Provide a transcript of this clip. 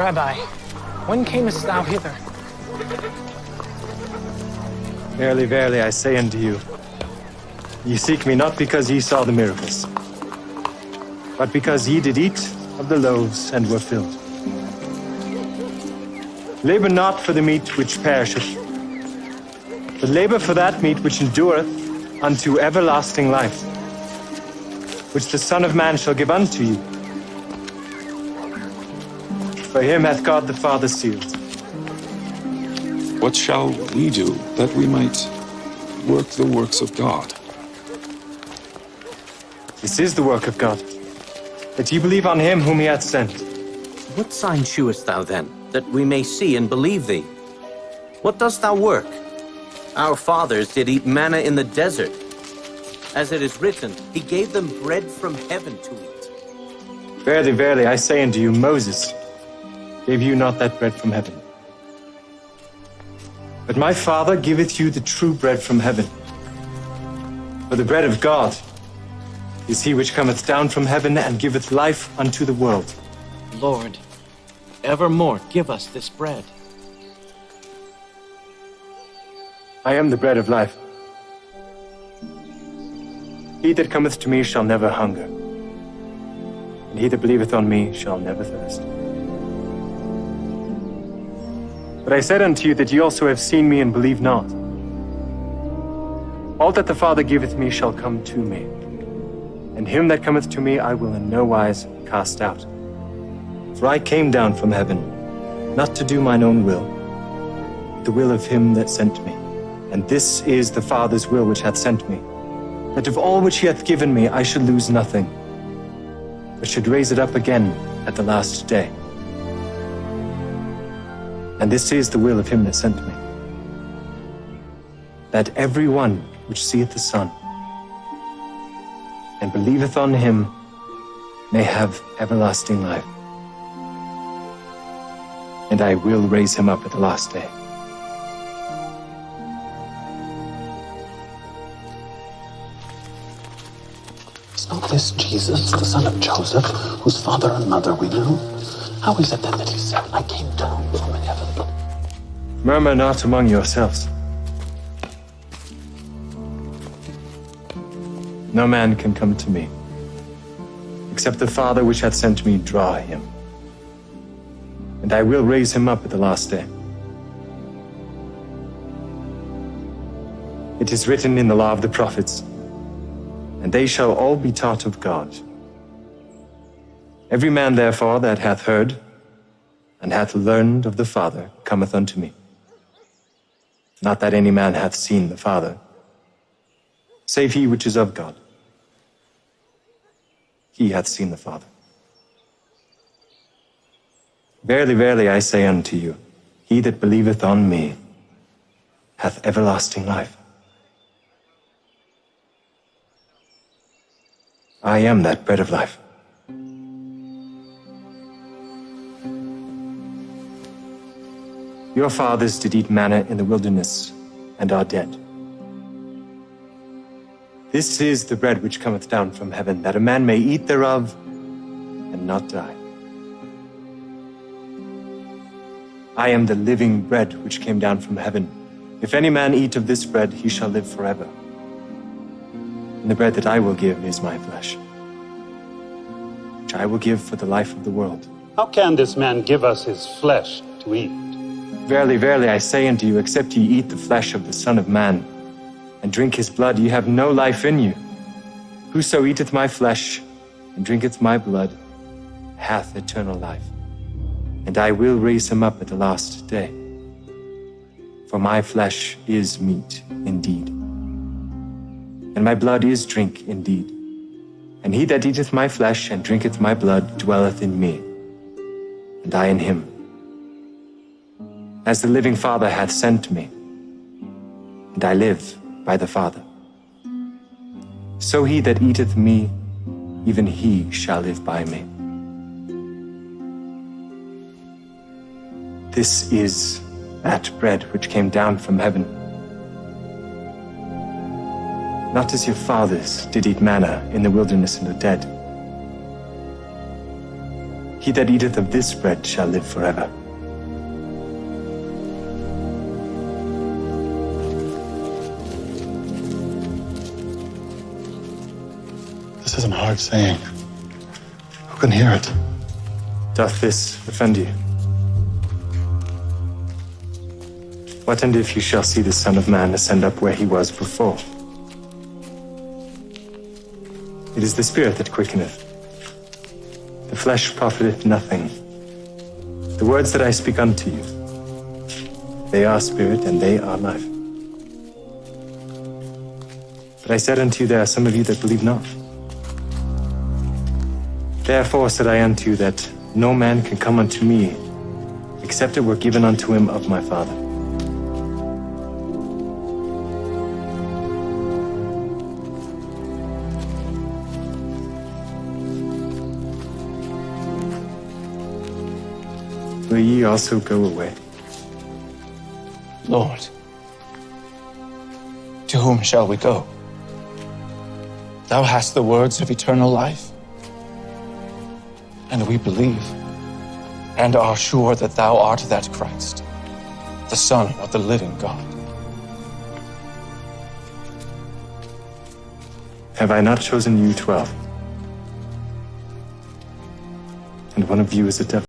Rabbi, when camest thou hither? Verily, verily, I say unto you, ye seek me not because ye saw the miracles, but because ye did eat of the loaves and were filled. Labor not for the meat which perisheth, but labor for that meat which endureth unto everlasting life, which the Son of Man shall give unto you. For him hath God the Father sealed. What shall we do that we might work the works of God? This is the work of God, that ye believe on him whom he hath sent. What sign shewest thou then, that we may see and believe thee? What dost thou work? Our fathers did eat manna in the desert. As it is written, he gave them bread from heaven to eat. Verily, verily, I say unto you, Moses gave you not that bread from heaven. But my Father giveth you the true bread from heaven. For the bread of God is he which cometh down from heaven and giveth life unto the world. Lord, evermore give us this bread. I am the bread of life. He that cometh to me shall never hunger, and he that believeth on me shall never thirst. But I said unto you that ye also have seen me and believe not. All that the Father giveth me shall come to me, and him that cometh to me I will in no wise cast out. For I came down from heaven, not to do mine own will, but the will of him that sent me. And this is the Father's will which hath sent me, that of all which he hath given me I should lose nothing, but should raise it up again at the last day. And this is the will of him that sent me, that every one which seeth the Son and believeth on him may have everlasting life. And I will raise him up at the last day. Is not this Jesus, the son of Joseph, whose father and mother we know? How is it then that he said, I came down from heaven? Murmur not among yourselves. No man can come to me, except the Father which hath sent me draw him. And I will raise him up at the last day. It is written in the law of the prophets, and they shall all be taught of God. Every man, therefore, that hath heard and hath learned of the Father cometh unto me. Not that any man hath seen the Father, save he which is of God. He hath seen the Father. Verily, verily, I say unto you, he that believeth on me hath everlasting life. I am that bread of life. Your fathers did eat manna in the wilderness and are dead. This is the bread which cometh down from heaven, that a man may eat thereof and not die. I am the living bread which came down from heaven. If any man eat of this bread, he shall live forever. And the bread that I will give is my flesh, which I will give for the life of the world. How can this man give us his flesh to eat? Verily, verily, I say unto you, except ye eat the flesh of the Son of Man, and drink his blood, ye have no life in you. Whoso eateth my flesh, and drinketh my blood, hath eternal life. And I will raise him up at the last day. For my flesh is meat indeed, and my blood is drink indeed. And he that eateth my flesh and drinketh my blood dwelleth in me, and I in him. As the living Father hath sent me, and I live by the Father, so he that eateth me, even he shall live by me. This is that bread which came down from heaven. Not as your fathers did eat manna in the wilderness and are dead. He that eateth of this bread shall live forever. This is a hard saying. Who can hear it? Doth this offend you? What and if you shall see the Son of Man ascend up where he was before? It is the Spirit that quickeneth. The flesh profiteth nothing. The words that I speak unto you, they are spirit and they are life. But I said unto you, there are some of you that believe not. Therefore said I unto you that no man can come unto me, except it were given unto him of my Father. Will ye also go away? Lord, to whom shall we go? Thou hast the words of eternal life, and we believe and are sure that thou art that Christ, the Son of the living God. Have I not chosen you 12? And one of you is a devil.